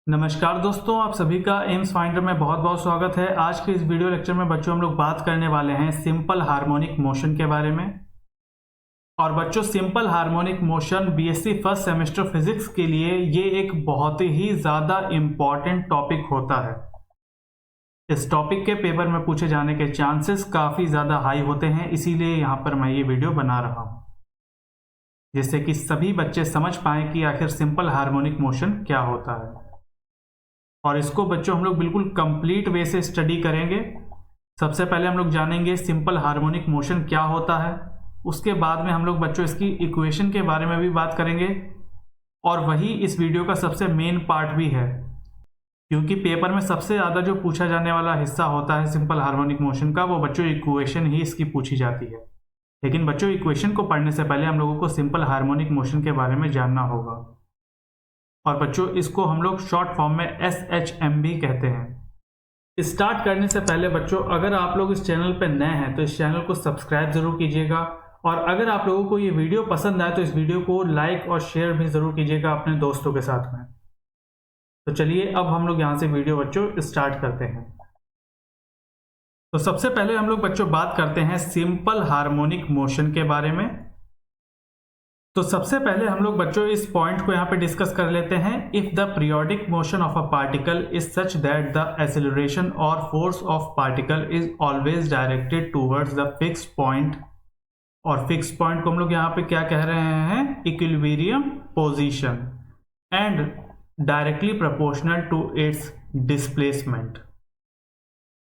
नमस्कार दोस्तों, आप सभी का एम्स फाइंडर में बहुत बहुत स्वागत है। आज के इस वीडियो लेक्चर में बच्चों हम लोग बात करने वाले हैं सिंपल हार्मोनिक मोशन के बारे में। और बच्चों, simple harmonic motion BSc first semester physics के लिए ये एक बहुत ही ज़्यादा इम्पॉर्टेंट टॉपिक होता है। इस टॉपिक के पेपर में पूछे जाने के चांसेस काफ़ी ज़्यादा हाई होते हैं, इसीलिए यहाँ पर मैं ये वीडियो बना रहा हूँ जिससे कि सभी बच्चे समझ पाएँ कि आखिर सिंपल हार्मोनिक मोशन क्या होता है। और इसको बच्चों हम लोग बिल्कुल कंप्लीट वे से स्टडी करेंगे। सबसे पहले हम लोग जानेंगे सिंपल हार्मोनिक मोशन क्या होता है, उसके बाद में हम लोग बच्चों इसकी इक्वेशन के बारे में भी बात करेंगे। और वही इस वीडियो का सबसे मेन पार्ट भी है, क्योंकि पेपर में सबसे ज़्यादा जो पूछा जाने वाला हिस्सा होता है सिंपल हार्मोनिक मोशन का, वो बच्चों इक्वेशन ही इसकी पूछी जाती है। लेकिन बच्चों, इक्वेशन को पढ़ने से पहले हम लोगों को सिंपल हार्मोनिक मोशन के बारे में जानना होगा। और बच्चों, इसको हम लोग शॉर्ट फॉर्म में SHM भी कहते हैं। स्टार्ट करने से पहले बच्चों, अगर आप लोग इस चैनल पर नए हैं तो इस चैनल को सब्सक्राइब जरूर कीजिएगा। और अगर आप लोगों को ये वीडियो पसंद आए तो इस वीडियो को लाइक और शेयर भी जरूर कीजिएगा अपने दोस्तों के साथ में। तो चलिए अब हम लोग यहाँ से वीडियो बच्चों स्टार्ट करते हैं। तो सबसे पहले हम लोग बच्चों बात करते हैं सिंपल हार्मोनिक मोशन के बारे में। तो सबसे पहले हम लोग बच्चों इस पॉइंट को यहाँ पे डिस्कस कर लेते हैं। If the periodic motion of a particle is such that the acceleration और force of particle is always directed towards the fixed point. और फिक्स्ड पॉइंट को हम लोग यहाँ पे क्या कह रहे हैं? Equilibrium position and directly proportional to its displacement.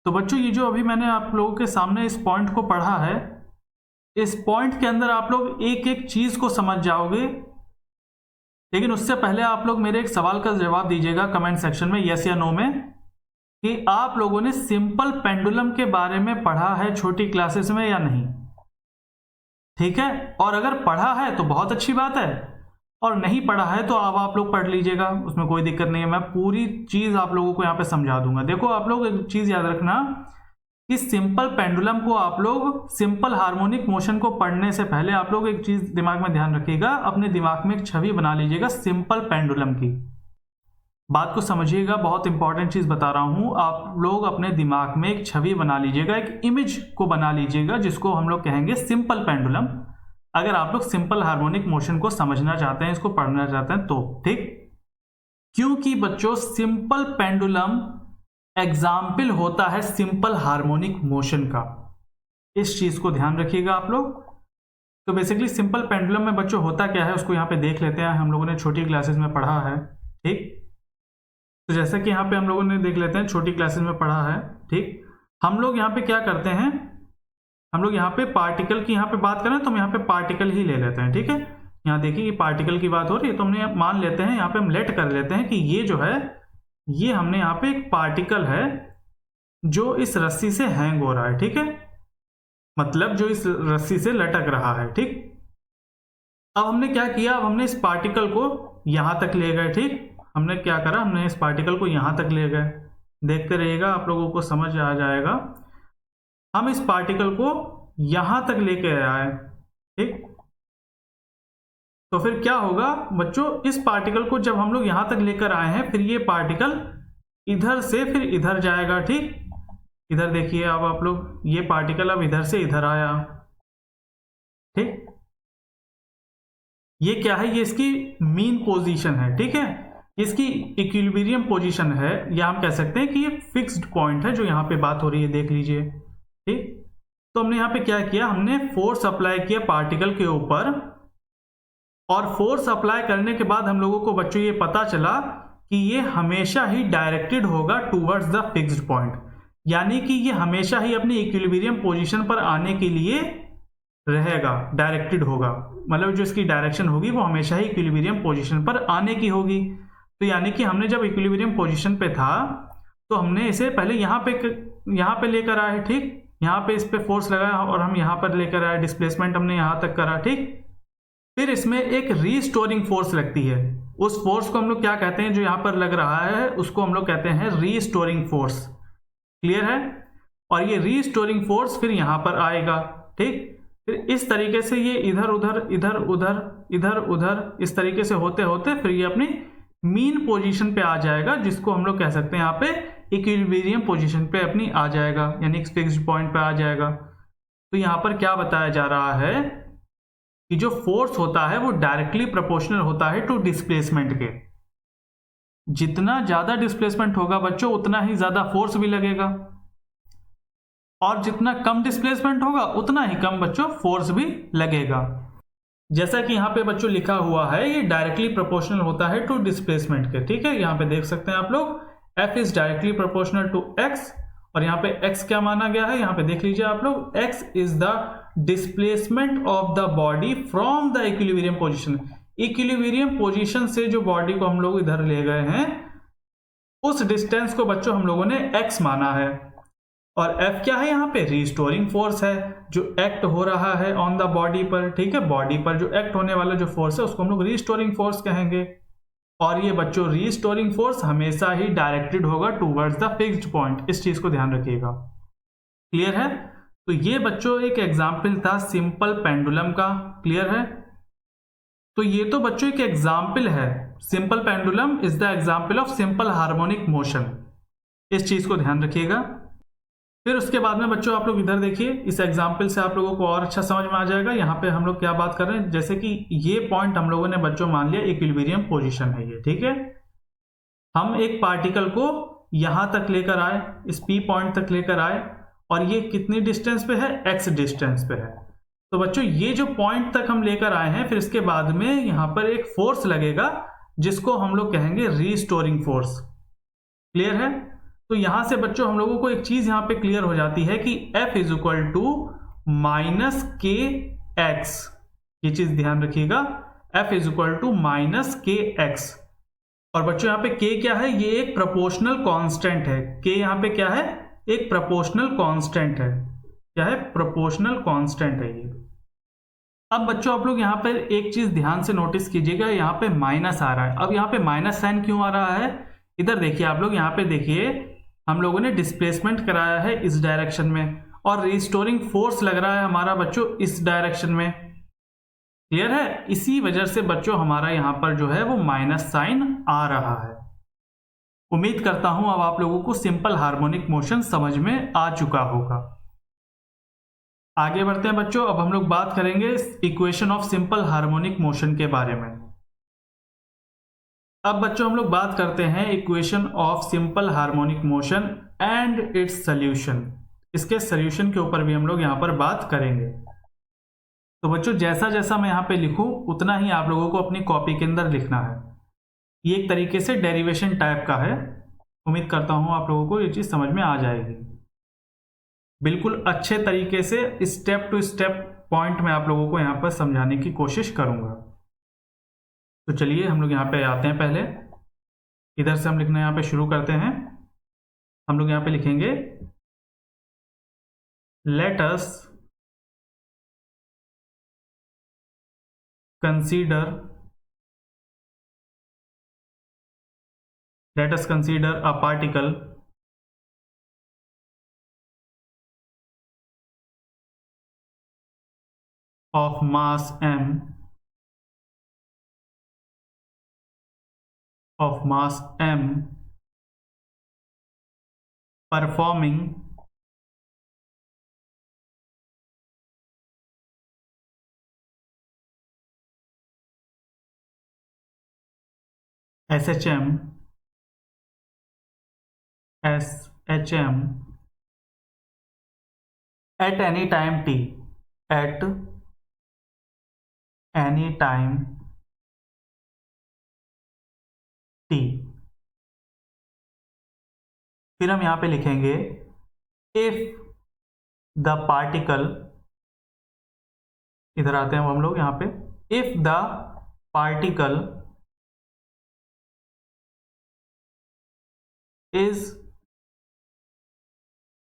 तो बच्चों, ये जो अभी मैंने आप लोगों के सामने इस पॉइंट को पढ़ा है, इस पॉइंट के अंदर आप लोग एक एक चीज को समझ जाओगे। लेकिन उससे पहले आप लोग मेरे एक सवाल का जवाब दीजिएगा कमेंट सेक्शन में, यस या नो में, कि आप लोगों ने सिंपल पेंडुलम के बारे में पढ़ा है छोटी क्लासेस में या नहीं। ठीक है, और अगर पढ़ा है तो बहुत अच्छी बात है, और नहीं पढ़ा है तो अब आप लोग पढ़ लीजिएगा, उसमें कोई दिक्कत नहीं है। मैं पूरी चीज आप लोगों को यहाँ पे समझा दूंगा। देखो, आप लोग एक चीज याद रखना कि सिंपल पेंडुलम को आप लोग, सिंपल हार्मोनिक मोशन को पढ़ने से पहले आप लोग एक चीज दिमाग में ध्यान रखिएगा, अपने दिमाग में एक छवि बना लीजिएगा सिंपल पेंडुलम की। बात को समझिएगा, बहुत इंपॉर्टेंट चीज बता रहा हूं। आप लोग अपने दिमाग में एक छवि बना लीजिएगा, एक इमेज को बना लीजिएगा, जिसको हम लोग कहेंगे सिंपल पेंडुलम। अगर आप लोग सिंपल हार्मोनिक मोशन को समझना चाहते हैं, इसको पढ़ना चाहते हैं तो। ठीक, क्योंकि बच्चों सिंपल पेंडुलम एग्जाम्पल होता है सिंपल हार्मोनिक मोशन का। इस चीज को ध्यान रखिएगा आप लोग। तो बेसिकली सिंपल पेंडुलम में बच्चों होता क्या है, उसको यहाँ पे देख लेते हैं। हम लोगों ने छोटी क्लासेस में पढ़ा है। ठीक, तो जैसे कि यहाँ पे हम लोगों ने देख लेते हैं, छोटी क्लासेस में पढ़ा है। ठीक, हम लोग यहाँ पे क्या करते हैं, हम लोग यहाँ पे पार्टिकल की यहाँ पे बात करें तो हम यहाँ पे पार्टिकल ही ले लेते हैं। ठीक है, यहाँ देखिए कि पार्टिकल की बात हो रही है, तो हमने मान लेते हैं, यहाँ पे हम लेट कर लेते हैं कि ये जो है, ये हमने यहाँ पे एक पार्टिकल है जो इस रस्सी से हैंग हो रहा है। ठीक है, मतलब जो इस रस्सी से लटक रहा है। ठीक, अब हमने क्या किया, अब हमने इस पार्टिकल को यहां तक ले गए। ठीक, हमने क्या करा, हमने इस पार्टिकल को यहां तक ले गए। देखते रहिएगा, आप लोगों को समझ आ जाएगा। हम इस पार्टिकल को यहां तक लेके आए। ठीक, तो फिर क्या होगा बच्चों, इस पार्टिकल को जब हम लोग यहां तक लेकर आए हैं, फिर ये पार्टिकल इधर से फिर इधर जाएगा। ठीक, इधर देखिए अब आप लोग, ये पार्टिकल अब इधर से इधर आया। ठीक, ये क्या है, ये इसकी मीन पोजीशन है। ठीक है, इसकी इक्विलिब्रियम पोजीशन है, या हम कह सकते हैं कि ये फिक्स्ड पॉइंट है जो यहां पे बात हो रही है, देख लीजिए। ठीक, तो हमने यहां पे क्या किया, हमने फोर्स अप्लाई किया पार्टिकल के ऊपर, और फोर्स अप्लाई करने के बाद हम लोगों को बच्चों ये पता चला कि ये हमेशा ही डायरेक्टेड होगा टूवर्ड्स द फिक्स्ड पॉइंट। यानी कि ये हमेशा ही अपनी इक्विलिब्रियम पोजीशन पर आने के लिए रहेगा, डायरेक्टेड होगा। मतलब जो इसकी डायरेक्शन होगी वो हमेशा ही इक्विलिब्रियम पोजीशन पर आने की होगी। तो यानी कि हमने जब इक्विलिब्रियम पोजीशन पे था तो हमने इसे पहले यहाँ पे लेकर आए। ठीक, यहाँ पे इस पे फोर्स लगाया और हम यहाँ पर लेकर आए, डिस्प्लेसमेंट हमने यहाँ तक करा। ठीक, फिर इसमें एक रीस्टोरिंग फोर्स लगती है। उस फोर्स को हम लोग क्या कहते हैं, जो यहाँ पर लग रहा है उसको हम लोग कहते हैं रीस्टोरिंग फोर्स। क्लियर है, और ये रीस्टोरिंग फोर्स फिर यहाँ पर आएगा। ठीक, फिर इस तरीके से ये इधर उधर इधर उधर इधर उधर इस तरीके से होते होते फिर ये अपनी मीन पोजीशन पे आ जाएगा, जिसको हम लोग कह सकते हैं यहाँ पे इक्विलिब्रियम पोजीशन पे अपनी आ जाएगा, यानी फिक्स्ड पॉइंट पे आ जाएगा। तो यहाँ पर क्या बताया जा रहा है कि जो फोर्स होता है वो डायरेक्टली प्रोपोर्शनल होता है टू डिस्प्लेसमेंट के। जितना ज्यादा डिस्प्लेसमेंट होगा बच्चों उतना ही ज्यादा फोर्स भी लगेगा, और जितना कम डिस्प्लेसमेंट होगा उतना ही कम बच्चों फोर्स भी लगेगा। जैसा कि यहाँ पे बच्चों लिखा हुआ है ये डायरेक्टली प्रोपोर्शनल होता है टू डिस्प्लेसमेंट के, ठीक है। यहाँ पे देख सकते हैं आप लोग F is directly proportional to x, और यहाँ पे x क्या माना गया है, यहाँ पे देख लीजिए आप लोग, x is the displacement of the body from the equilibrium position. Equilibrium position से जो बॉडी को हम लोग इधर ले गए हैं उस डिस्टेंस को बच्चों हम लोगों ने x माना है, और F क्या है यहाँ पे, रिस्टोरिंग फोर्स है जो एक्ट हो रहा है ऑन द बॉडी पर, ठीक है। बॉडी पर जो एक्ट होने वाला जो फोर्स है उसको हम लोग रिस्टोरिंग फोर्स कहेंगे, और ये बच्चों रिस्टोरिंग फोर्स हमेशा ही डायरेक्टेड होगा टूवर्ड्स द फिक्स्ड पॉइंट, इस चीज को ध्यान रखिएगा। क्लियर है। तो ये बच्चों एक एग्जाम्पल था सिंपल पेंडुलम का, क्लियर है। तो ये तो बच्चों एक एग्जाम्पल है, simple pendulum is the example of simple harmonic motion, इस चीज को ध्यान रखिएगा। फिर उसके बाद में बच्चों आप लोग इधर देखिए, इस एग्जाम्पल से आप लोगों को और अच्छा समझ में आ जाएगा। यहाँ पे हम लोग क्या बात कर रहे हैं, जैसे कि ये पॉइंट हम लोगों ने बच्चों मान लिया इक्विलिब्रियम पोजीशन है ये, ठीक है। हम एक पार्टिकल को यहां तक लेकर आए, इस P पॉइंट तक लेकर आए, और ये कितनी डिस्टेंस पे है, x डिस्टेंस पे है। तो बच्चों ये जो पॉइंट तक हम लेकर आए हैं, फिर इसके बाद में यहाँ पर एक फोर्स लगेगा जिसको हम लोग कहेंगे रीस्टोरिंग फोर्स, क्लियर है। तो यहां से बच्चों हम लोगों को एक चीज यहां पे क्लियर हो जाती है कि F is equal to minus k x, ये चीज ध्यान रखिएगा, F is equal to minus k x. और बच्चों यहाँ पे K क्या है, ये एक प्रोपोर्शनल कांस्टेंट है। K यहाँ पे क्या है, एक प्रोपोर्शनल कांस्टेंट है। क्या है, प्रोपोर्शनल कांस्टेंट है ये। अब बच्चों आप लोग यहाँ पर एक चीज ध्यान से नोटिस कीजिएगा, यहाँ पे माइनस आ रहा है। अब यहाँ पे माइनस साइन क्यों आ रहा है, इधर देखिए आप लोग, यहाँ पे देखिए हम लोगों ने डिस्प्लेसमेंट कराया है इस डायरेक्शन में, और रिस्टोरिंग फोर्स लग रहा है हमारा बच्चों इस डायरेक्शन में, क्लियर है। इसी वजह से बच्चों हमारा यहाँ पर जो है वो माइनस साइन आ रहा है। उम्मीद करता हूं अब आप लोगों को सिंपल हार्मोनिक मोशन समझ में आ चुका होगा। आगे बढ़ते हैं बच्चों, अब हम लोग बात करेंगे equation of simple harmonic motion के बारे में। अब बच्चों हम लोग बात करते हैं equation of simple harmonic motion and it's solution. इसके सॉल्यूशन के ऊपर भी हम लोग यहाँ पर बात करेंगे। तो बच्चों जैसा जैसा मैं यहाँ पे लिखूं उतना ही आप लोगों को अपनी कॉपी के अंदर लिखना है। ये एक तरीके से डेरिवेशन टाइप का है। उम्मीद करता हूं आप लोगों को ये चीज समझ में आ जाएगी। बिल्कुल अच्छे तरीके से स्टेप टू स्टेप पॉइंट में आप लोगों को यहाँ पर समझाने की कोशिश करूंगा। तो चलिए हम लोग यहाँ पे आते हैं, पहले इधर से हम लिखना यहाँ पे शुरू करते हैं। हम लोग यहाँ पे लिखेंगे let us consider a particle of mass m performing SHM at any time t, at any time t। फिर हम यहां पे लिखेंगे इफ द पार्टिकल, इधर आते हैं हम लोग यहां पे, if the particle is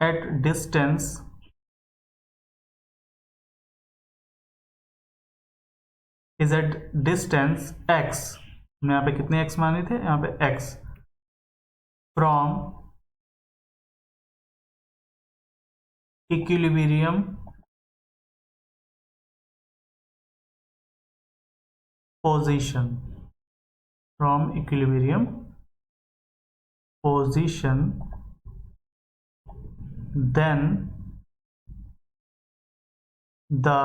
at distance x, हमने यहाँ पे कितने x माने थे, यहाँ पे x, from equilibrium position. from equilibrium position, then the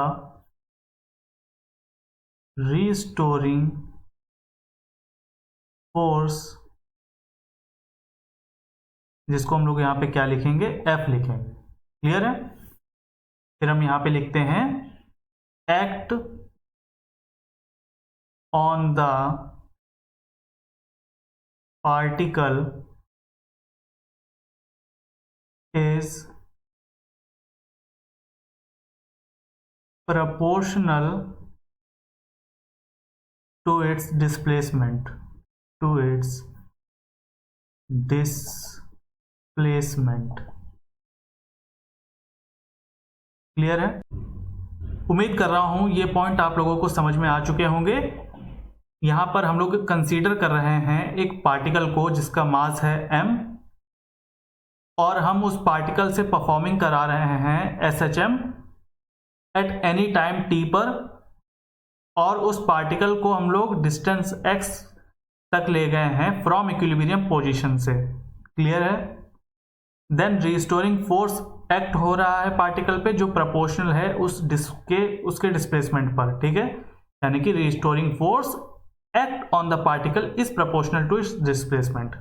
restoring force, जिसको हम लोग यहाँ पे क्या लिखेंगे, F लिखेंगे। क्लियर है? फिर हम यहाँ पे लिखते हैं act on the particle is proportional to its displacement, to its displacement। Clear है? उम्मीद कर रहा हूं ये पॉइंट आप लोगों को समझ में आ चुके होंगे। यहां पर हम लोग कंसीडर कर रहे हैं एक पार्टिकल को जिसका मास है m, और हम उस पार्टिकल से परफॉर्मिंग करा रहे हैं SHM at any time t पर, और उस पार्टिकल को हम लोग डिस्टेंस x तक ले गए हैं फ्रॉम इक्विलिब्रियम पोजीशन से। क्लियर है? देन रिस्टोरिंग फोर्स एक्ट हो रहा है पार्टिकल पे जो प्रोपोर्शनल है उसके डिस्प्लेसमेंट पर। ठीक है, यानी कि restoring force act on the particle is proportional to its displacement.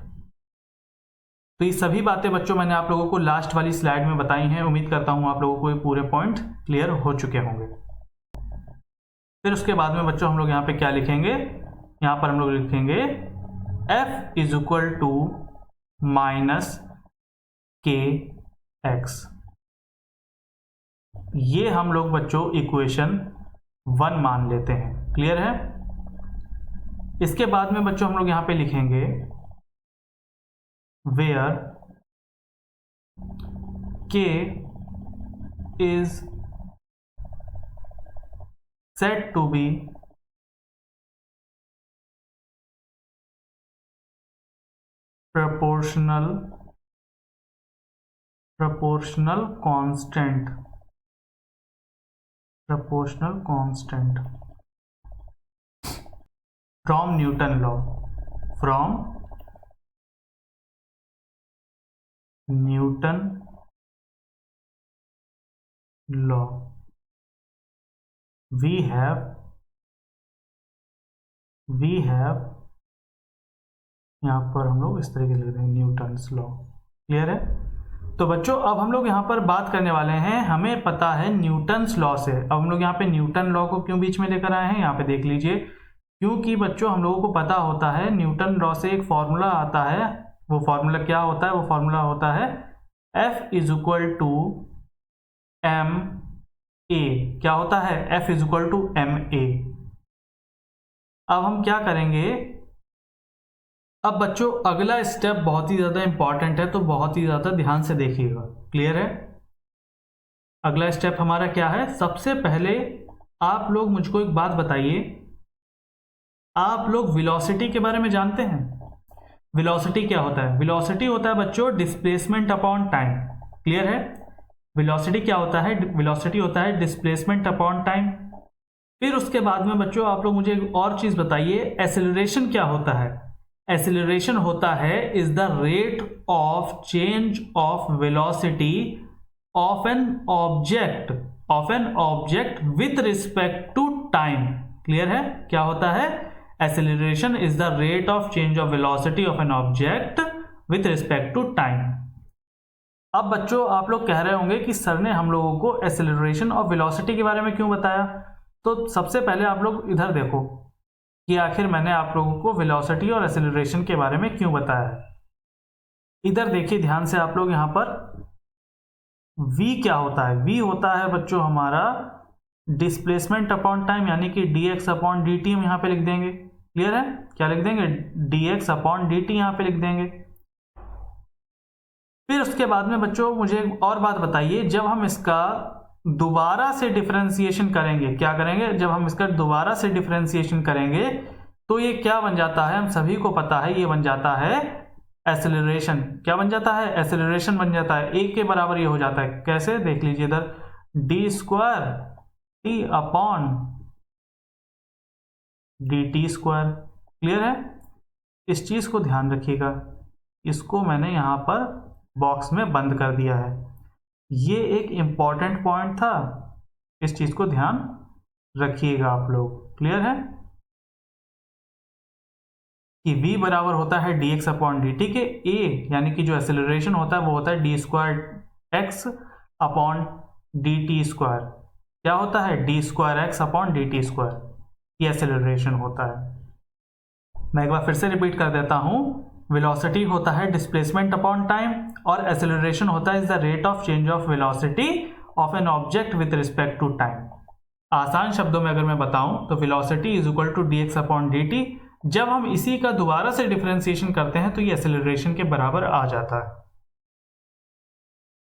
तो ये सभी बातें बच्चों मैंने आप लोगों को लास्ट वाली स्लाइड में बताई हैं। उम्मीद करता हूं आप लोगों को ये पूरे पॉइंट क्लियर हो चुके होंगे। फिर उसके बाद में बच्चों हम लोग यहाँ पे क्या लिखेंगे, यहाँ पर हम लोग लिखेंगे F is equal to minus k x. ये हम लोग बच्चों इक्वेशन 1 मान लेते हैं। क्लियर है? इसके बाद में बच्चों हम लोग यहाँ पे लिखेंगे where k is said to be proportional constant from Newton law, we have यहाँ पर हम लोग इस तरीके से लिख देंगे न्यूटन्स लॉ। क्लियर है? तो बच्चों अब हम लोग यहाँ पर बात करने वाले हैं, हमें पता है न्यूटन्स लॉ से। अब हम लोग यहाँ पे न्यूटन लॉ को क्यों बीच में लेकर आए हैं, यहाँ पे देख लीजिए। क्योंकि बच्चों हम लोगों को पता होता है न्यूटन लॉ से एक फॉर्मूला आता है। वो फॉर्मूला क्या होता है? वो फॉर्मूला होता है F is equal to m a. क्या होता है? F is equal to m a. अब हम क्या करेंगे, अब बच्चों अगला स्टेप बहुत ही ज्यादा इंपॉर्टेंट है, तो बहुत ही ज्यादा ध्यान से देखिएगा। क्लियर है? अगला स्टेप हमारा क्या है? सबसे पहले आप लोग मुझको एक बात बताइए, आप लोग वेलोसिटी के बारे में जानते हैं? वेलोसिटी क्या होता है? वेलोसिटी होता है बच्चों डिस्प्लेसमेंट अपॉन टाइम। क्लियर है? वेलोसिटी क्या होता है? वेलोसिटी होता है डिस्प्लेसमेंट अपॉन टाइम। फिर उसके बाद में बच्चों आप लोग मुझे एक और चीज बताइए, एक्सेलरेशन क्या होता है? एक्सेलरेशन होता है is the rate of change of velocity of an object with respect to time. Clear है? क्या होता है? Acceleration is the rate of change of velocity of an object with respect to time. अब बच्चों आप लोग कह रहे होंगे कि सर ने हम लोगों को एक्सेलरेशन और वेलोसिटी के बारे में क्यों बताया? तो सबसे पहले आप लोग इधर देखो कि आखिर मैंने आप लोगों को वेलोसिटी और एक्सेलरेशन के बारे में क्यों बताया है। इधर देखिए ध्यान से आप लोग, यहाँ पर v क्या होता है? v होता है बच्चों हमारा डिस्प्लेसमेंट अपॉन टाइम, यानी कि dx अपॉन dt हम यहाँ पे लिख देंगे। क्लियर है? क्या लिख देंगे? dx अपॉन dt यहाँ पे लिख देंगे। फिर उसके बाद में बच्चों मुझे एक और बात बताइए, जब हम इसका दोबारा से डिफरेंशिएशन करेंगे, क्या करेंगे? जब हम इसका दोबारा से डिफरेंशिएशन करेंगे तो ये क्या बन जाता है? हम सभी को पता है ये बन जाता है एक्सेलरेशन। क्या बन जाता है? एक्सेलरेशन बन जाता है। एक के बराबर ये हो जाता है। कैसे? देख लीजिए इधर, d square T upon d t square. Clear है? इस चीज़ को ध्यान रखिएगा, इसको मैंने यहाँ पर बॉक्स में बंद कर दिया है। ये एक इम्पॉर्टेंट पॉइंट था, इस चीज़ को ध्यान रखिएगा आप लोग। क्लियर है कि v बराबर होता है dx अपॉन dt के a यानी कि जो एक्सेलरेशन होता है वो होता है d square x upon dt square. क्या होता है? d square x upon dt square. ये एक्सेलरेशन होता है। मैं एक बार फिर से रिपीट कर देता हूँ। वेलोसिटी होता है डिस्प्लेसमेंट अपॉन टाइम और एक्सेलरेशन होता है is the rate of change of velocity of an object with respect to time. आसान शब्दों में अगर मैं बताऊं तो velocity is equal to dx upon dt। जब हम इसी का दोबारा से डिफरेंशिएशन करते हैं तो ये एक्सेलरेशन के बराबर आ जाता है।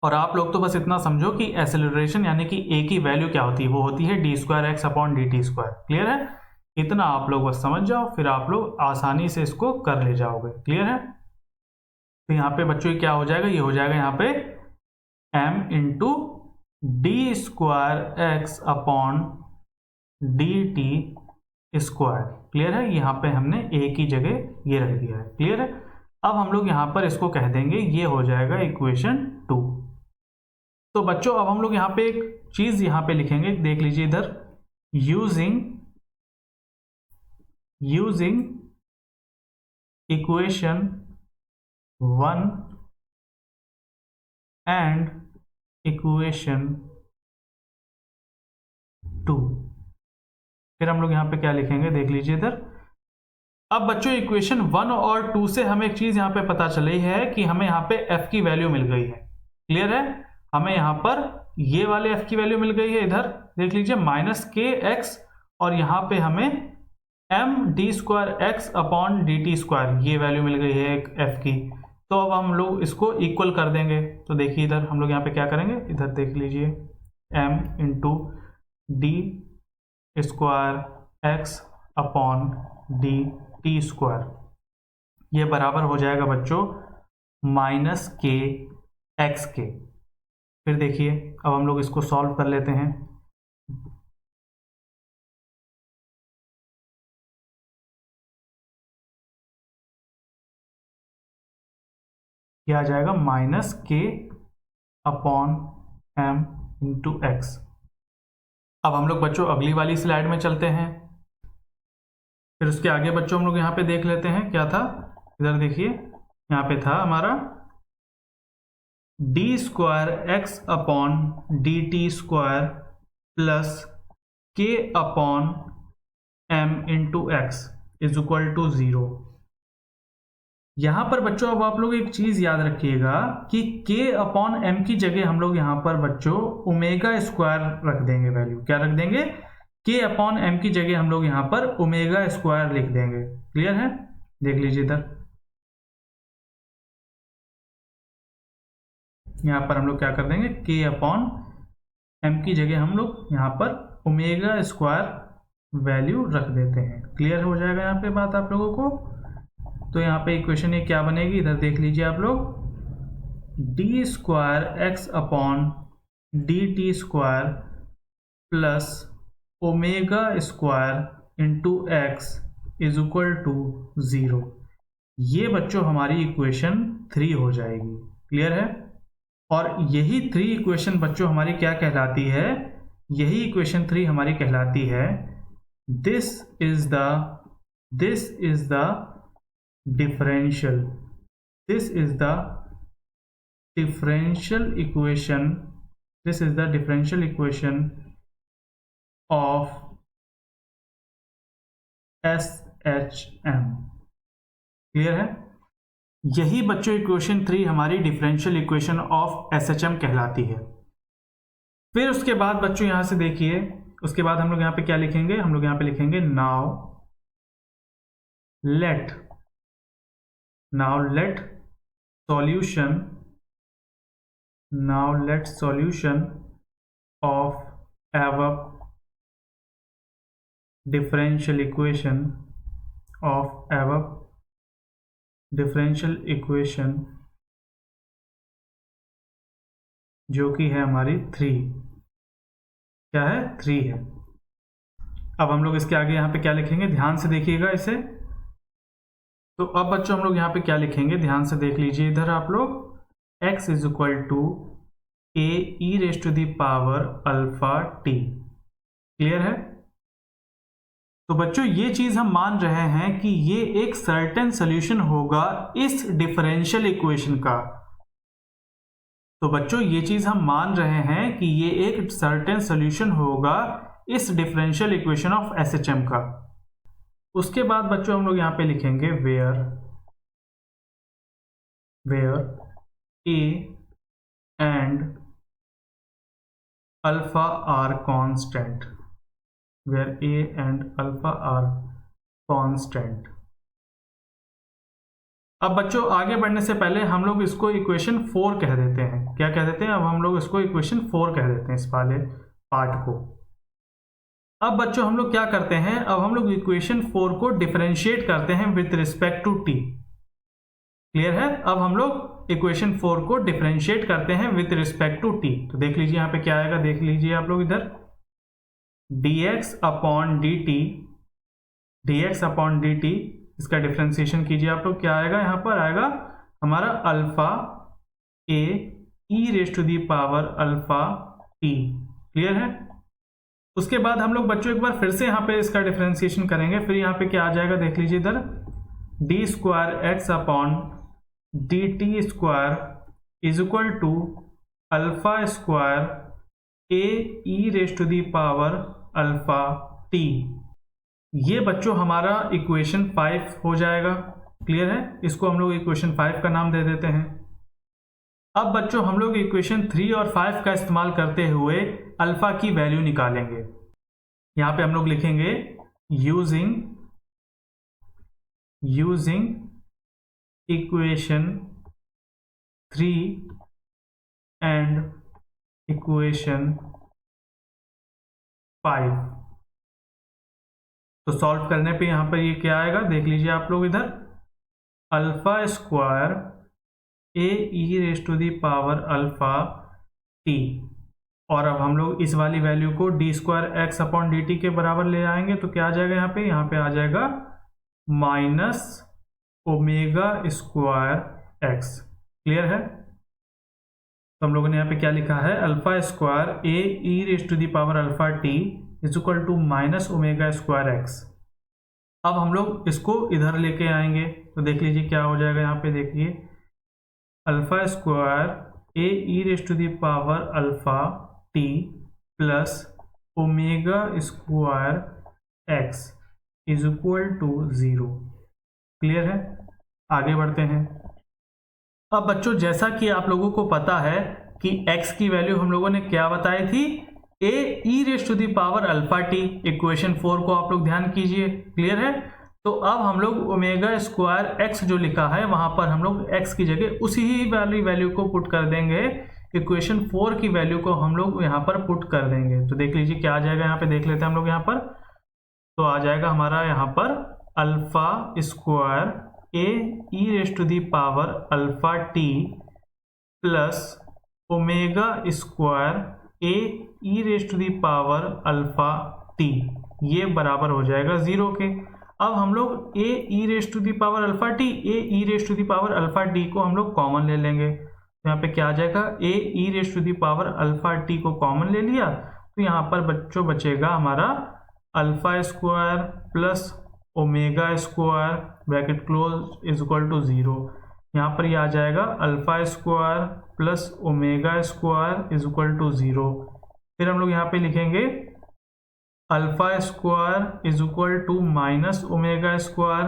और आप लोग तो बस इतना समझो कि एक्सेलरेशन यानी कि a की वैल्यू क्या होती है, वो होती है d square x upon dt square. Clear है? इतना आप लोग बस समझ जाओ, फिर आप लोग आसानी से इसको कर ले जाओगे। क्लियर है? तो यहाँ पे बच्चों क्या हो जाएगा? ये हो जाएगा यहाँ पे m into D square x upon d t square. Clear है? यहाँ पे हमने a की जगह ये रख दिया है। क्लियर है? अब हम लोग यहाँ पर इसको कह देंगे, ये हो जाएगा इक्वेशन 2। तो बच्चों अब हम लोग यहाँ पे एक चीज यहाँ पे लिखेंगे, देख लीजिए इधर, यूजिंग इक्वेशन 1 एंड इक्वेशन 2। फिर हम लोग यहाँ पे क्या लिखेंगे, देख लीजिए इधर। अब बच्चों इक्वेशन 1 और 2 से हमें एक चीज यहाँ पे पता चली है कि हमें यहाँ पे f की वैल्यू मिल गई है। क्लियर है? हमें यहाँ पर ये वाले f की वैल्यू मिल गई है, इधर देख लीजिए -kx, और यहाँ पे हमें m D square x upon d t square, ये वैल्यू मिल गई है एक f की। तो अब हम लोग इसको इक्वल कर देंगे। तो देखिए इधर हम लोग यहाँ पे क्या करेंगे, इधर देख लीजिए m into D square x upon d t square, ये बराबर हो जाएगा बच्चों -kx के। फिर देखिए अब हम लोग इसको सॉल्व कर लेते हैं। क्या आ जाएगा? -k upon m into x. अब हम लोग बच्चों अगली वाली स्लाइड में चलते हैं। फिर उसके आगे बच्चों हम लोग यहाँ पे देख लेते हैं क्या था। इधर देखिए यहाँ पे था हमारा d square x upon d t square plus k upon m into x is equal to 0। यहां पर बच्चों अब आप लोग एक चीज याद रखिएगा कि k अपॉन एम की जगह हम लोग यहां पर बच्चों ओमेगा स्क्वायर रख देंगे। वैल्यू क्या रख देंगे? k अपॉन एम की जगह हम लोग यहां पर ओमेगा स्क्वायर लिख देंगे। क्लियर है? देख लीजिए इधर, यहां पर हम लोग क्या कर देंगे, k अपॉन एम की जगह हम लोग यहां पर ओमेगा स्क्वायर वैल्यू रख देते हैं। क्लियर हो जाएगा यहाँ पे बात आप लोगों को। तो यहाँ पे इक्वेशन ये क्या बनेगी, इधर देख लीजिए आप लोग, d square x upon d t square plus omega square into x is equal to 0। ये बच्चों हमारी इक्वेशन 3 हो जाएगी। क्लियर है? और यही 3 इक्वेशन बच्चों हमारी क्या कहलाती है, यही इक्वेशन 3 हमारी कहलाती है this is the differential equation of SHM। Clear है? यही बच्चों इक्वेशन 3 हमारी डिफरेंशियल इक्वेशन ऑफ SHM कहलाती है। फिर उसके बाद बच्चों यहां से देखिए, उसके बाद हम लोग यहां पे क्या लिखेंगे, हम लोग यहां पे लिखेंगे now let solution of above differential equation जो कि है हमारी 3, क्या है? 3 है। अब हम लोग इसके आगे यहाँ पे क्या लिखेंगे, ध्यान से देखिएगा इसे। तो अब बच्चों हम लोग यहाँ पे क्या लिखेंगे, ध्यान से देख लीजिए इधर आप लोग, x is equal to a e raise to the power alpha t. Clear है? तो बच्चों ये चीज हम मान रहे हैं कि ये एक सर्टेन सोल्यूशन होगा इस डिफरेंशियल इक्वेशन का। तो बच्चों ये चीज हम मान रहे हैं कि ये एक सर्टेन सोल्यूशन होगा इस डिफरेंशियल इक्वेशन ऑफ एसएचएम का। उसके बाद बच्चों हम लोग यहाँ पे लिखेंगे where a and alpha are constant, where a and alpha are constant. अब बच्चों आगे बढ़ने से पहले हम लोग इसको इक्वेशन 4 कह देते हैं। क्या कह देते हैं? अब हम लोग इसको इक्वेशन 4 कह देते हैं इस वाले पार्ट को। अब बच्चों हम लोग क्या करते हैं, अब हम लोग इक्वेशन 4 को डिफरेंशिएट करते हैं with respect to t. Clear है? अब हम लोग इक्वेशन 4 को डिफरेंशिएट करते हैं विथ रिस्पेक्ट टू टी। तो देख लीजिए यहाँ पे क्या आएगा, देख लीजिए आप लोग इधर, dx अपॉन dt, इसका डिफरेंशिएशन कीजिए आप लोग, क्या आएगा यहाँ पर, आएगा हमारा alpha a e raise to the power alpha t. Clear है? उसके बाद हम लोग बच्चों एक बार फिर से यहाँ पे इसका डिफरेंशिएशन करेंगे, फिर यहाँ पे क्या आ जाएगा देख लीजिए इधर, d square x upon d t square is equal to alpha square a e raise to the power alpha t. ये बच्चों हमारा इक्वेशन 5 हो जाएगा। क्लियर है? इसको हम लोग इक्वेशन 5 का नाम दे देते हैं। अब बच्चों हम लोग इक्वेशन 3 और 5 का इस्तेमाल करते हुए अल्फा की वैल्यू निकालेंगे। यहां पे हम लोग लिखेंगे यूजिंग इक्वेशन 3 एंड इक्वेशन 5। तो सॉल्व करने पे यहां पर ये क्या आएगा देख लीजिए आप लोग इधर, alpha square a e raise to the power alpha t. और अब हम लोग इस वाली वैल्यू को d square x upon d t के बराबर ले आएंगे, तो क्या आ जाएगा यहाँ पे आ जाएगा minus omega square x. Clear है? तो हम लोगों ने यहाँ पे क्या लिखा है, alpha square a e raise to the power alpha t is equal to minus omega square x. अब हम लोग इसको इधर लेके आएंगे, तो देख लीजिए क्या हो जाएगा, यहाँ पे देखिए alpha square a e raise to the power alpha t plus omega square x is equal to 0। Clear है? आगे बढ़ते हैं। अब बच्चों जैसा कि आप लोगों को पता है कि x की वैल्यू हम लोगों ने क्या बताई थी, a e raise to the power alpha t. Equation 4 को आप लोग ध्यान कीजिए। क्लियर है? तो अब हम लोग ओमेगा स्क्वायर एक्स जो लिखा है वहां पर हम लोग x की जगह उसी ही वाली वैल्यू को पुट कर देंगे, इक्वेशन 4 की वैल्यू को हम लोग यहाँ पर पुट कर देंगे। तो देख लीजिए क्या आ जाएगा, यहाँ पे देख लेते हैं हम लोग यहाँ पर, तो आ जाएगा हमारा यहाँ पर alpha square a e raise to the power alpha t plus omega square a e raise to the power alpha t, ये बराबर हो जाएगा 0 के। अब हम लोग a e raise to the power alpha t, a e raise to the power alpha t को हम लोग कॉमन ले लेंगे। तो यहाँ पे क्या आ जाएगा, a e raise to the power alpha t को कॉमन ले लिया, तो यहाँ पर बच्चों बचेगा हमारा alpha square plus omega square bracket close is equal to 0। यहाँ पर ये आ जाएगा alpha square plus omega square is equal to 0। फिर हम लोग यहाँ पे लिखेंगे alpha square is equal to minus omega square.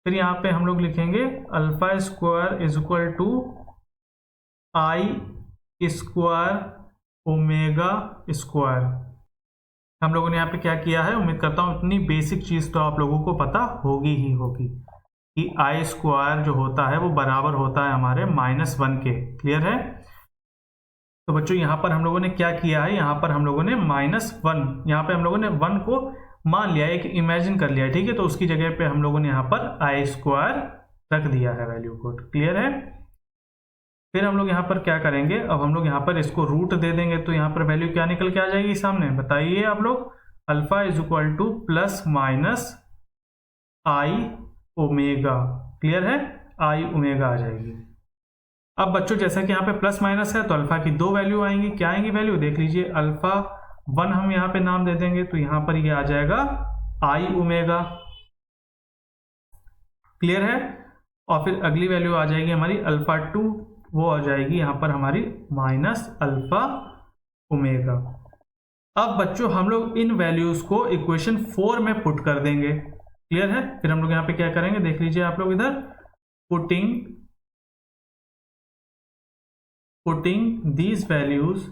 फिर यहाँ पे हम लोग लिखेंगे alpha square is equal to i square omega square. हम लोगों ने यहाँ पे क्या किया है, उम्मीद करता हूँ इतनी बेसिक चीज़ तो आप लोगों को पता होगी ही होगी कि आई स्क्वायर जो होता है वो बराबर होता है हमारे -1 के। क्लियर है? तो बच्चों यहाँ पर हम लोगों ने क्या किया है, यहाँ पर हम लोगों ने -1, यहाँ पे हम लोगों ने 1 को मान लिया, एक इमेजिन कर लिया, ठीक है। तो उसकी जगह पे हम लोगों ने यहाँ पर आई स्क्वायर रख दिया है वैल्यू को। क्लियर है? फिर हम लोग यहाँ पर क्या करेंगे, अब हम लोग यहाँ पर इसको रूट दे देंगे, तो यहाँ पर वैल्यू क्या निकल के आ जाएगी सामने, बताइए आप लोग। Alpha is equal two plus minus i omega. Clear है, आई ओमेगा आ जाएगी। अब बच्चों जैसा कि यहाँ पे प्लस माइनस है तो अल्फा की दो वैल्यू आएंगी। क्या आएंगी वैल्यू, देख लीजिए। अल्फा 1 हम यहाँ पे नाम दे देंगे तो यहाँ पर ये आ जाएगा आई ओमेगा। क्लियर है। और फिर अगली वैल्यू आ जाएगी हमारी अल्फा 2, वो आ जाएगी यहाँ पर हमारी माइनस अल्फा ओमेगा। अब बच्चों हम लोग इन वैल्यूज को इक्वेशन 4 में पुट कर देंगे। क्लियर है। फिर हम लोग यहाँ पे क्या करेंगे, देख लीजिए आप लोग इधर, putting these values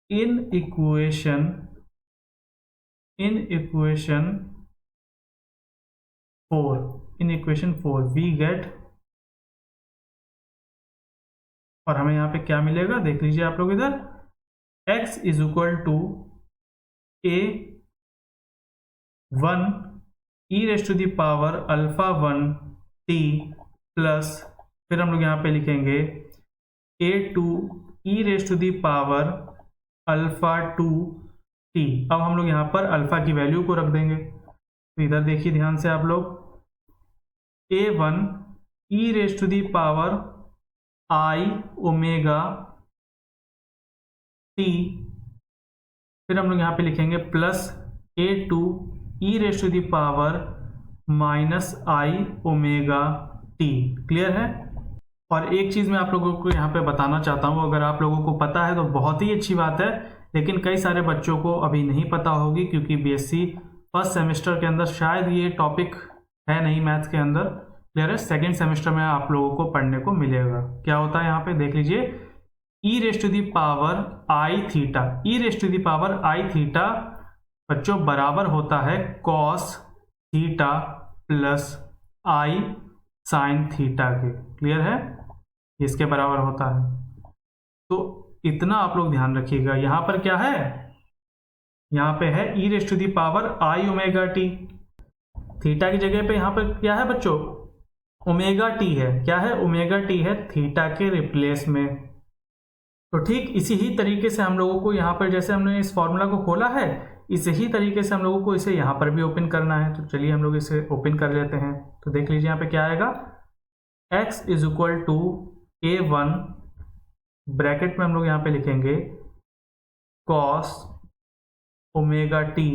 in equation 4 we get, और हमें यहाँ पे क्या मिलेगा, देख लीजिए आप लोग इधर, x is equal to a1 e raise to the power alpha 1 t plus, फिर हम लोग यहाँ पे लिखेंगे a2 e raise to the power alpha 2 t। अब हम लोग यहाँ पर अल्फा की वैल्यू को रख देंगे। तो इधर देखिए ध्यान से आप लोग, a1 e raise to the power i omega t, फिर हम लोग यहाँ पे लिखेंगे plus a2 e raise to the power minus i omega t. Clear है। और एक चीज़ मैं आप लोगों को यहाँ पे बताना चाहता हूँ, अगर आप लोगों को पता है तो बहुत ही अच्छी बात है, लेकिन कई सारे बच्चों को अभी नहीं पता होगी क्योंकि बीएससी फर्स्ट सेमेस्टर के अंदर शायद ये टॉपिक है नहीं मैथ के अंदर। क्लियर है। सेकेंड सेमेस्टर में आप लोगों को पढ़ने को मिलेगा। क्या होता है यहाँ पे, देख लीजिए, e raise to the power i theta, e raise to the power i theta बच्चों बराबर होता है cos theta plus i sine theta के। क्लियर है, इसके बराबर होता है। तो इतना आप लोग ध्यान रखिएगा। यहाँ पर क्या है, यहाँ पे है e raise to the power i omega t, theta की जगह पे यहाँ पर क्या है बच्चों, ओमेगा टी है। क्या है, ओमेगा टी है थीटा के रिप्लेस में। तो ठीक इसी ही तरीके से हम लोगों को यहाँ पर, जैसे हमने इस फॉर्मूला को खोला है, इसी ही तरीके से हम लोगों को इसे यहाँ पर भी ओपन करना है। तो चलिए हम लोग इसे ओपन कर लेते हैं। तो देख लीजिए यहाँ पे क्या आएगा, x is equal to a1, bracket में हम लोग यहाँ पे लिखेंगे cos omega t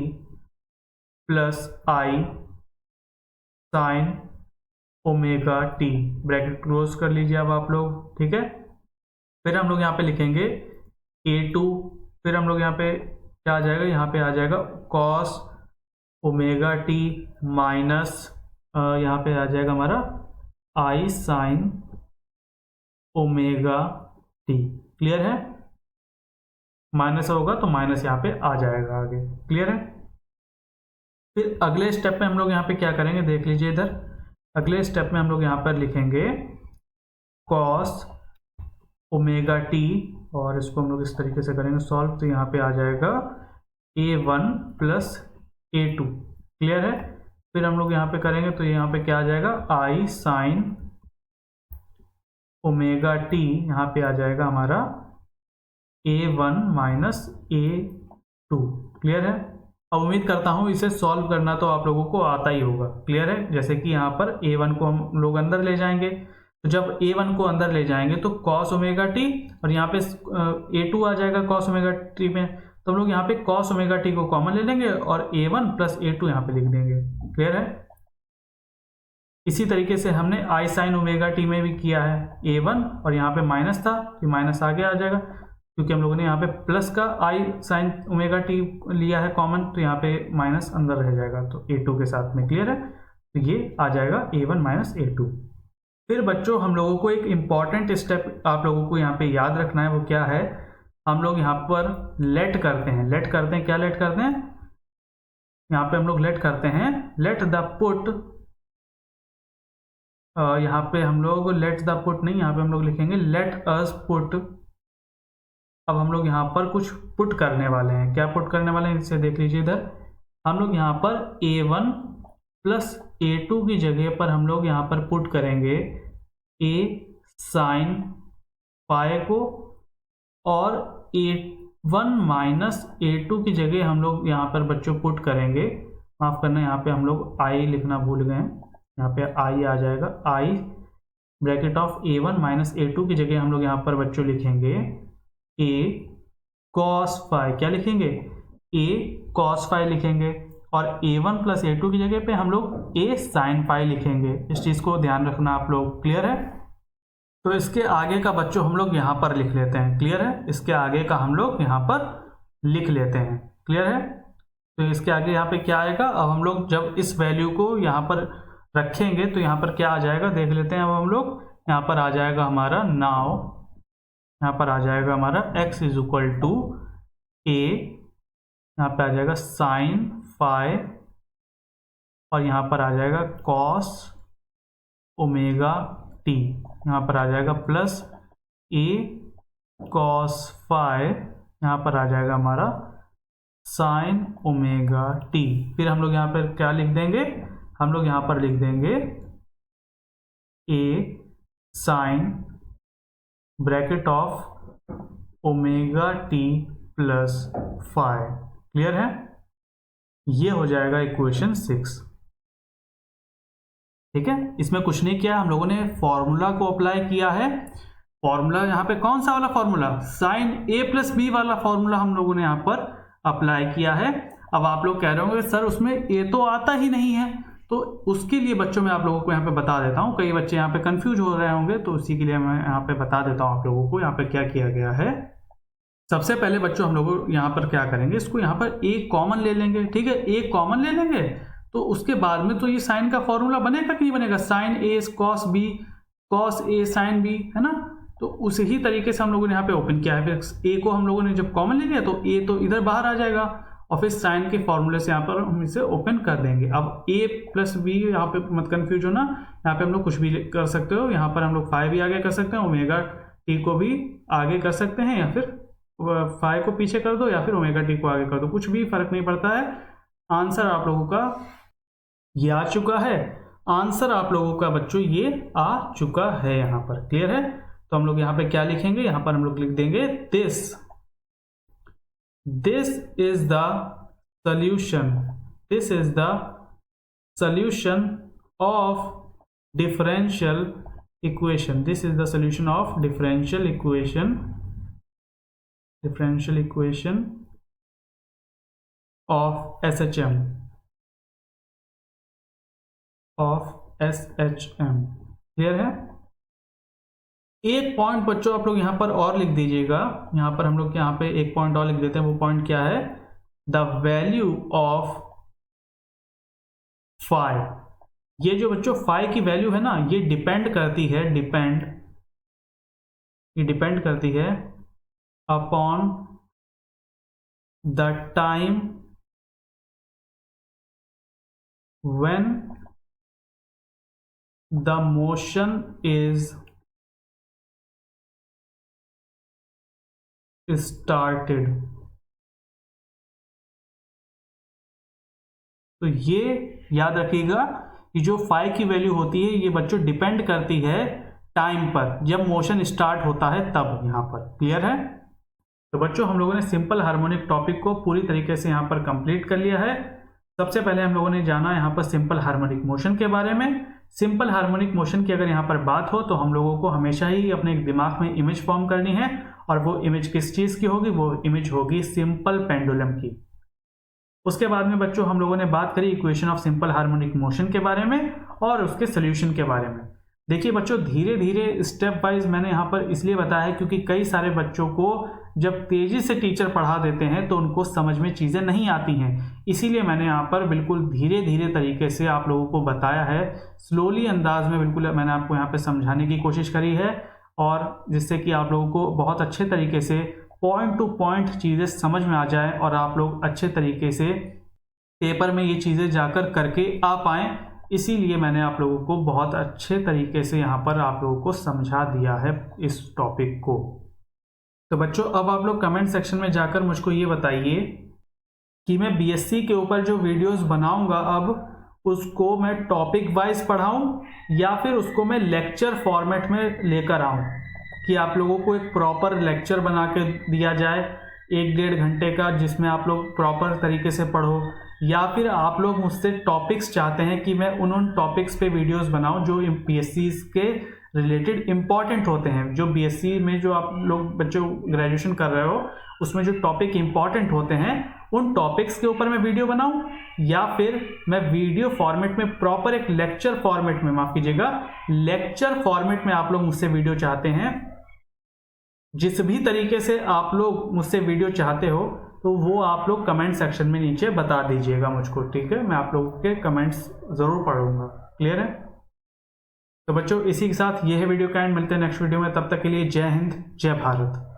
plus i sine omega t, bracket close कर लीजिए अब आप लोग। ठीक है। फिर हम लोग यहाँ पे लिखेंगे a2, फिर हम लोग यहाँ पे क्या आ जाएगा, यहाँ पे आ जाएगा कॉस ओमेगा टी माइनस यहाँ पे आ जाएगा हमारा आई साइन ओमेगा टी। क्लियर है। माइनस होगा तो माइनस यहाँ पे आ जाएगा आगे। क्लियर है। फिर अगले स्टेप में हम लोग यहाँ पे क्या करेंगे, देख लीजिए इधर, अगले स्टेप में हम लोग यहाँ पर लिखेंगे कॉस ओमेगा टी, और इसको हम लोग इस तरीके से करेंगे सॉल्व। तो यहाँ पे आ जाएगा a1 प्लस a2। क्लियर है। फिर हम लोग यहाँ पे करेंगे तो यहाँ पे क्या आ जाएगा, आई साइन ओमेगा टी, यहाँ पे आ जाएगा हमारा a1 माइनस a2। क्लियर है। अब उम्मीद करता हूँ इसे सॉल्व करना तो आप लोगों को आता ही होगा। क्लियर है। जैसे कि यहाँ पर a1 को हम लोग अंदर ले जाएंगे, तो जब a1 को अंदर ले जाएंगे तो cos ओमेगा टी, और यहाँ पे a2 आ जाएगा cos ओमेगा टी में, तो हम लोग यहाँ पे cos ओमेगा टी को कॉमन ले लेंगे और a1 प्लस a2 यहाँ पे लिख देंगे। क्लियर है। इसी तरीके से हमने आई साइन ओमेगा टी में भी किया है, a1 और यहाँ पे माइनस था, तो माइनस आगे आ जाएगा क्योंकि हम लोगों ने यहाँ पे प्लस का आई साइन ओमेगा टी लिया है कॉमन, तो यहाँ पे माइनस अंदर रह जाएगा तो a2 के साथ में। क्लियर है। तो ये आ जाएगा a1 माइनस a2। फिर बच्चों हम लोगों को एक इम्पॉर्टेंट स्टेप आप लोगों को यहाँ पे याद रखना है। वो क्या है, हम लोग यहाँ पर लेट करते हैं। क्या लेट करते हैं, यहाँ पे हम लोग लेट करते हैं, लेट द पुट, यहाँ पे हम लोग लेट द पुट नहीं, यहाँ पे हम लोग लिखेंगे लेट अस पुट। अब हम लोग यहाँ पर कुछ पुट करने वाले हैं। क्या पुट करने वाले हैं, इसे देख लीजिए इधर। हम लोग यहाँ पर a1 प्लस a2 की जगह पर हम लोग यहाँ पर पुट करेंगे a साइन पाए को और a 1 माइनस A2 की जगह हम लोग यहाँ पर बच्चों पुट करेंगे, माफ़ करना यहाँ पे हम लोग आई लिखना भूल गए हैं, यहाँ पे आई आ जाएगा, आई bracket of A1 minus A2 की जगह हम लोग यहाँ पर बच्चों लिखेंगे A cos फाई, क्या लिखेंगे A cos फाई लिखेंगे, और A1 प्लस A2 की जगह पे हम लोग A sin फाई लिखेंगे। इस चीज़ को ध्यान रखना आप लोग, क्लियर है। तो इसके आगे का बच्चों हम लोग यहाँ पर लिख लेते हैं, क्लियर है, इसके आगे का हम लोग यहाँ पर लिख लेते हैं, क्लियर है। तो इसके आगे यहाँ पे क्या आएगा, अब हम लोग जब इस वैल्यू को यहाँ पर रखेंगे तो यहाँ पर क्या आ जाएगा देख लेते हैं। अब हम लोग यहाँ पर आ जाएगा हमारा नाउ, यहाँ पर आ जाएगा हमारा x is equal to A, यहाँ पे आ जाएगा साइन फाई, और यहाँ पर आ जाएगा कॉस ओमेगा टी, यहाँ पर आ जाएगा प्लस A कॉस फाई, यहाँ पर आ जाएगा हमारा साइन ओमेगा टी। फिर हम लोग यहाँ पर क्या लिख देंगे, हम लोग यहाँ पर लिख देंगे A sine bracket of omega t plus phi, clear है। ये हो जाएगा इक्वेशन 6, ठीक है। इसमें कुछ नहीं किया, हम लोगों ने फॉर्मूला को अप्लाई किया है। फॉर्मूला यहाँ पे कौन सा वाला formula, sine A plus B वाला फॉर्मूला हम लोगों ने यहाँ पर अप्लाई किया है। अब आप लोग कह रहे होंगे सर उसमें A तो आता ही नहीं है, तो उसके लिए बच्चों मैं आप लोगों को यहाँ पे बता देता हूँ, कई बच्चे यहाँ पे कंफ्यूज हो रहे होंगे, तो उसी के लिए मैं यहाँ पे बता देता हूँ आप लोगों को यहाँ पे क्या किया गया है। सबसे पहले बच्चों हम लोग यहाँ पर क्या करेंगे, इसको यहाँ पर A कॉमन ले लेंगे, ठीक है, A कॉमन ले लेंगे, तो उसके बाद में तो ये साइन का फॉर्मूला बनेगा कि नहीं बनेगा, sine A cos B cos A sine B, है ना। तो उसी ही तरीके से हम लोगों ने यहाँ पे ओपन किया है। फिर A को हम लोगों ने जब कॉमन ले लिया तो A तो इधर बाहर आ जाएगा, और फिर साइन के फॉर्मूले से यहाँ पर हम इसे ओपन कर देंगे। अब A प्लस बी, यहाँ पे मत कंफ्यूज होना, यहाँ पे हम लोग कुछ भी कर सकते हो, यहाँ पर हम लोग फाई भी आगे कर सकते हैं, ओमेगा टी को भी आगे कर सकते हैं, या फिर फाई को पीछे कर दो, या फिर ओमेगा टी को आगे कर दो, कुछ भी फर्क नहीं पड़ता है। आंसर आप लोगों का ये आ चुका है, आंसर आप लोगों का बच्चों ये आ चुका है यहाँ पर, क्लियर है। तो हम लोग यहाँ पे क्या लिखेंगे, यहाँ पर हम लोग लिख देंगे this is the solution, this is the solution of differential equation, this is the solution of differential equation of SHM, clear है। एक पॉइंट बच्चों आप लोग यहाँ पर और लिख दीजिएगा, यहाँ पर हम लोग यहाँ पे एक पॉइंट और लिख देते हैं। वो पॉइंट क्या है, द वैल्यू ऑफ फाई, ये जो बच्चों फाई की वैल्यू है ना, ये डिपेंड करती है upon the time when the motion is started. तो ये याद रखिएगा कि जो फाई की वैल्यू होती है ये बच्चों डिपेंड करती है टाइम पर, जब मोशन स्टार्ट होता है तब, यहाँ पर क्लियर है। तो बच्चों हम लोगों ने सिंपल हार्मोनिक टॉपिक को पूरी तरीके से यहाँ पर कंप्लीट कर लिया है। सबसे पहले हम लोगों ने जाना यहाँ पर सिंपल हार्मोनिक मोशन के बारे में। सिंपल हार्मोनिक मोशन की अगर यहाँ पर बात हो तो हम लोगों को हमेशा ही अपने दिमाग में इमेज फॉर्म करनी है, और वो इमेज किस चीज़ की होगी, वो इमेज होगी सिंपल पेंडुलम की। उसके बाद में बच्चों हम लोगों ने बात करी equation of simple harmonic motion के बारे में और उसके सोल्यूशन के बारे में। देखिए बच्चों धीरे धीरे स्टेप वाइज मैंने यहाँ पर इसलिए बताया है क्योंकि कई सारे बच्चों को जब तेजी से टीचर पढ़ा देते हैं तो उनको समझ में चीज़ें नहीं आती हैं, इसीलिए मैंने यहाँ पर बिल्कुल धीरे धीरे तरीके से आप लोगों को बताया है, स्लोली अंदाज में बिल्कुल मैंने आपको यहाँ पर समझाने की कोशिश करी है, और जिससे कि आप लोगों को बहुत अच्छे तरीके से पॉइंट टू पॉइंट चीज़ें समझ में आ जाए और आप लोग अच्छे तरीके से पेपर में ये चीज़ें जाकर करके आ पाएँ। इसीलिए मैंने आप लोगों को बहुत अच्छे तरीके से यहाँ पर आप लोगों को समझा दिया है इस टॉपिक को। तो बच्चों अब आप लोग कमेंट सेक्शन में जाकर मुझको ये बताइए कि मैं बीएससी के ऊपर जो वीडियोस बनाऊंगा अब उसको मैं टॉपिक वाइज पढ़ाऊं या फिर उसको मैं लेक्चर फॉर्मेट में लेकर आऊं, कि आप लोगों को एक प्रॉपर लेक्चर बना के दिया जाए, 1-1.5 घंटे का, जिसमें आप लोग प्रॉपर तरीके से पढ़ो, या फिर आप लोग मुझसे टॉपिक्स चाहते हैं कि मैं उन टॉपिक्स पे वीडियोस बनाऊं जो बीएससी के रिलेटेड इंपॉर्टेंट होते हैं, जो बीएससी में जो आप लोग बच्चों ग्रेजुएशन कर रहे हो उसमें जो टॉपिक इंपॉर्टेंट होते हैं उन टॉपिक्स के ऊपर मैं वीडियो बनाऊं, या फिर मैं वीडियो फॉर्मेट में प्रॉपर एक लेक्चर फॉर्मेट में, माफ कीजिएगा, लेक्चर फॉर्मेट में आप लोग मुझसे वीडियो चाहते हैं। जिस भी तरीके से आप लोग मुझसे वीडियो चाहते हो तो वो आप लोग कमेंट सेक्शन में नीचे बता दीजिएगा मुझको, ठीक है? मैं आप लोगों के कमेंट्स ज़रूर पढ़ूंगा। क्लियर है? तो बच्चों इसी के साथ ये है वीडियो का एंड। मिलते हैं नेक्स्ट वीडियो में, तब तक के लिए जय हिंद, जय भारत।